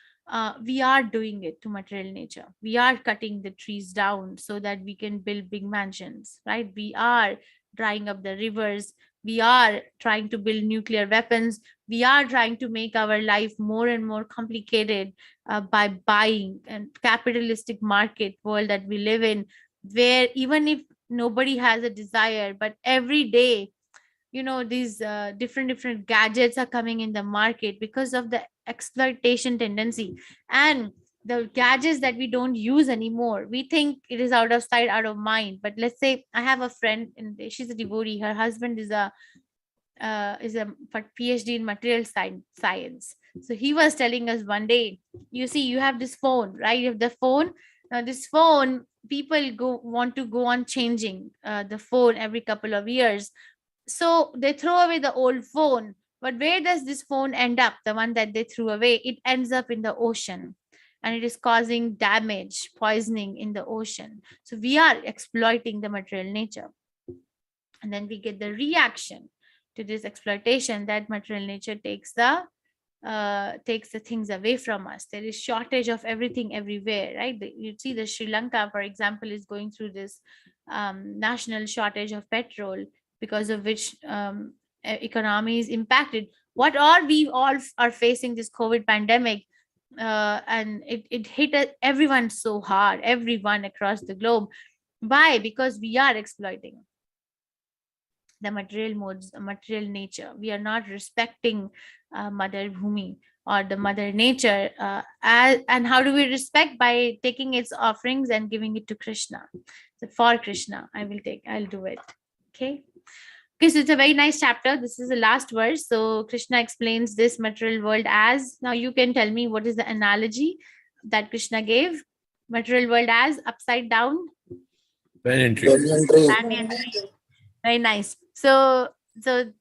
S2: we are doing it to material nature. We are cutting the trees down so that we can build big mansions, right? We are drying up the rivers. We are trying to build nuclear weapons. We are trying to make our life more and more complicated by buying and capitalistic market world that we live in, where even if nobody has a desire, but every day, these different gadgets are coming in the market because of the exploitation tendency. And the gadgets that we don't use anymore, we think it is out of sight, out of mind. But let's say I have a friend, and she's a devotee. Her husband is a PhD in material science. So he was telling us one day, you see, you have this phone, right? You have the phone. Now this phone, people want to go on changing the phone every couple of years. So they throw away the old phone. But where does this phone end up? The one that they threw away, it ends up in the ocean, and it is causing damage, poisoning in the ocean. So we are exploiting the material nature. And then we get the reaction to this exploitation, that material nature takes the things away from us. There is shortage of everything everywhere, right? You see the Sri Lanka, for example, is going through this national shortage of petrol, because of which economy is impacted. What are we all are facing this COVID pandemic? and it hit everyone so hard, everyone across the globe. Why? Because we are exploiting the material modes, material nature. We are not respecting Mother Bhumi or the Mother Nature. And how do we respect? By taking its offerings and giving it to Krishna. So for Krishna, I'll do it. Okay. Okay, so it's a very nice chapter. This is the last verse. So Krishna explains this material world as, now you can tell me what is the analogy that Krishna gave. Material world as upside down.
S7: Banyan tree.
S2: Banyan tree. Very nice. So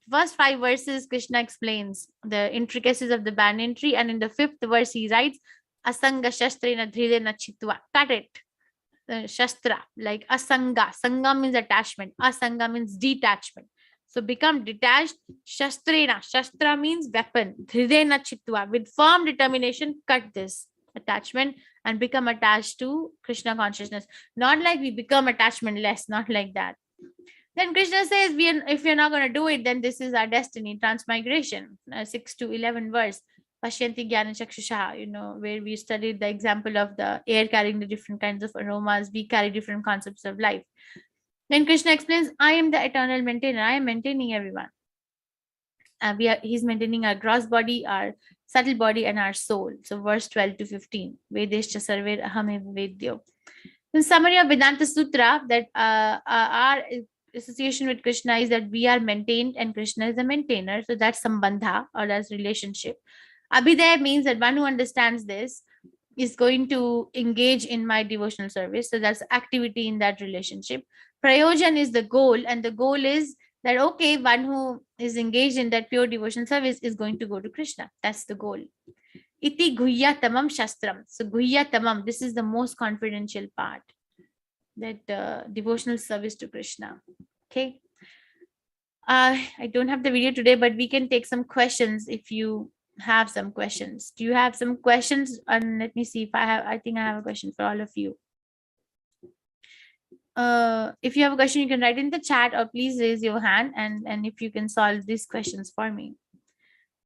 S2: first 5 verses, Krishna explains the intricacies of the banyan tree, and in the 5th verse he writes, Asanga shastrena dhridena chitva. Cut it. Shastra, like asanga. Sanga means attachment. Asanga means detachment. So become detached. Shastrena. Shastra means weapon. Dhridena chitva. With firm determination, cut this attachment and become attached to Krishna consciousness. Not like we become attachment less, not like that. Then Krishna says, if we're not going to do it, then this is our destiny, transmigration. 6 to 11 verse. Pashyanti Jnana Chakshusha, where we studied the example of the air carrying the different kinds of aromas. We carry different concepts of life. Then Krishna explains, I am the eternal maintainer. I am maintaining everyone. He's maintaining our gross body, our subtle body, and our soul. So verse 12 to 15. Vedescha sarver aham vedyo. In summary of Vedanta Sutra, that our association with Krishna is that we are maintained and Krishna is the maintainer. So that's sambandha, or that's relationship. Abhidaya means that one who understands this is going to engage in my devotional service. So that's activity in that relationship. Prayojan is the goal, and the goal is that, okay, one who is engaged in that pure devotional service is going to go to Krishna. That's the goal. Iti guhya tamam shastram. So guhya tamam, this is the most confidential part, that devotional service to Krishna. Okay. I don't have the video today, but we can take some questions if you have some questions. Do you have some questions? And let me see if I think I have a question for all of you. If you have a question, you can write in the chat, or please raise your hand, and if you can solve these questions for me.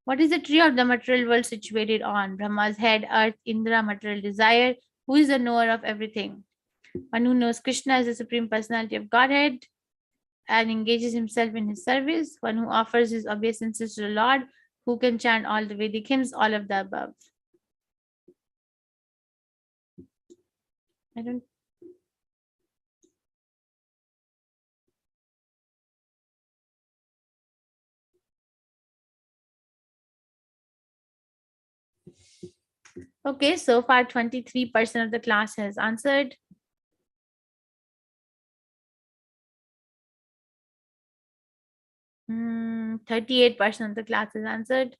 S2: What is the tree of the material world situated on? Brahma's head, earth, Indra, material desire. Who is the knower of everything? One who knows Krishna as the Supreme Personality of Godhead and engages himself in his service. One who offers his obeisances to the Lord, who can chant all the Vedic hymns, all of the above. I don't. Okay, so far 23% of the class has answered. Hmm, 38% of the class has answered.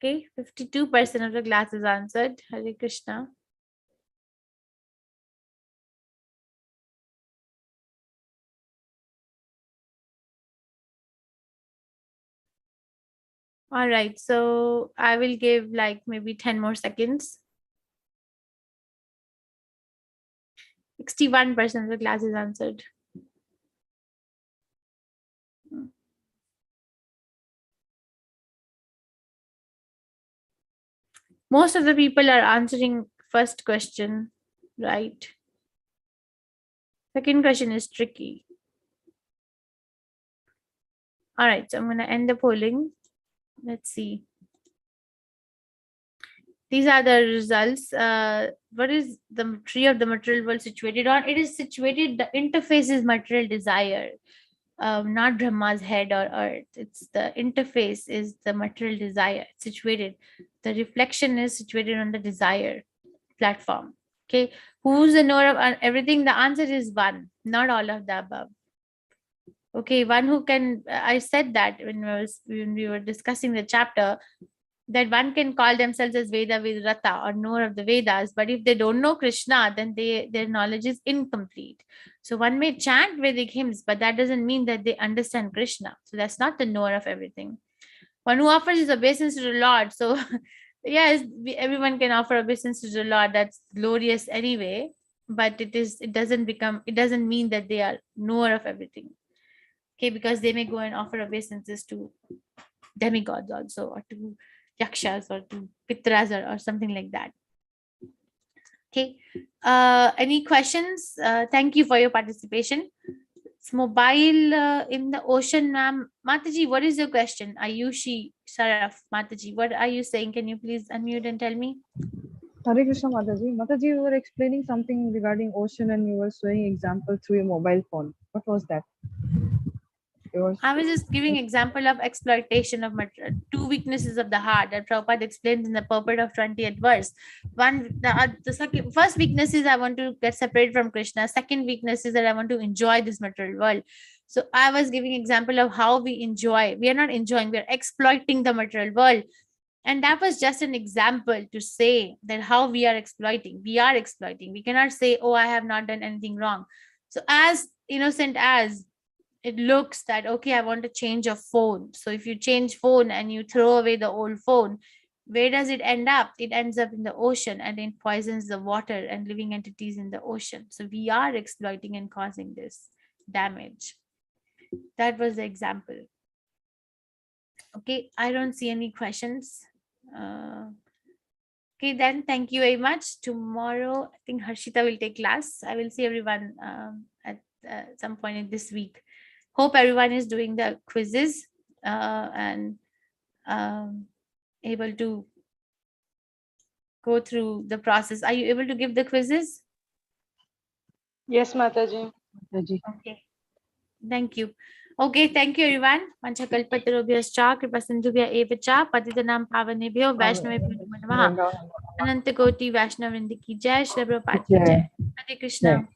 S2: Okay, 52% of the class has answered. Hare Krishna. All right, so I will give like maybe 10 more seconds. 61% of the class is answered. Most of the people are answering first question, right? Second question is tricky. All right, so I'm going to end the polling. Let's see. These are the results. What is the tree of the material world situated on? It is situated, the interface is material desire, not Brahma's head or earth. It's the interface is the material desire situated. The reflection is situated on the desire platform. Okay, who's the knower of everything? The answer is one, not all of the above. Okay, one who can, I said that when we were discussing the chapter, that one can call themselves as Veda Vedrata or knower of the Vedas, but if they don't know Krishna, then their knowledge is incomplete. So one may chant Vedic hymns, but that doesn't mean that they understand Krishna. So that's not the knower of everything. One who offers his obeisance to the Lord. So Yes, everyone can offer obeisance to the Lord. That's glorious anyway. But it doesn't mean that they are knower of everything. Okay, because they may go and offer obeisances to demigods also, or to yakshas, or to pitras, or something like that. Okay. Any questions? Thank you for your participation. It's mobile in the ocean, ma'am. Mataji, what is your question? Ayushi Saraf, Mataji, what are you saying? Can you please unmute and tell me?
S4: Hare Krishna, Mataji. Mataji, you were explaining something regarding ocean and you were showing example through your mobile phone. What was that?
S2: I was just giving example of exploitation of two weaknesses of the heart that Prabhupada explains in the purport of 20th verse. First weakness is I want to get separated from Krishna. Second weakness is that I want to enjoy this material world. So I was giving example of how we enjoy. We are not enjoying, we are exploiting the material world. And that was just an example to say that how we are exploiting. We are exploiting. We cannot say, oh, I have not done anything wrong. So as innocent as it looks that, okay, I want to change a phone. So if you change phone and you throw away the old phone, where does it end up? It ends up in the ocean, and it poisons the water and living entities in the ocean. So we are exploiting and causing this damage. That was the example. Okay, I don't see any questions. Okay, then thank you very much. Tomorrow, I think Harshita will take class. I will see everyone at some point in this week. Hope everyone is doing the quizzes and able to go through the process. Are you able to give the quizzes?
S3: Yes, Mataji.
S4: Mataji.
S2: Okay. Thank you. Okay, thank you everyone. Panchakalpatarubhyascha kripasindhubhya eva cha patitanam pavanebhyo vaishnavebhyo namo namaha. Ananta Koti Vaishnav Vrinda ki jai. Shri Prabhupada ki jai. Hare Krishna.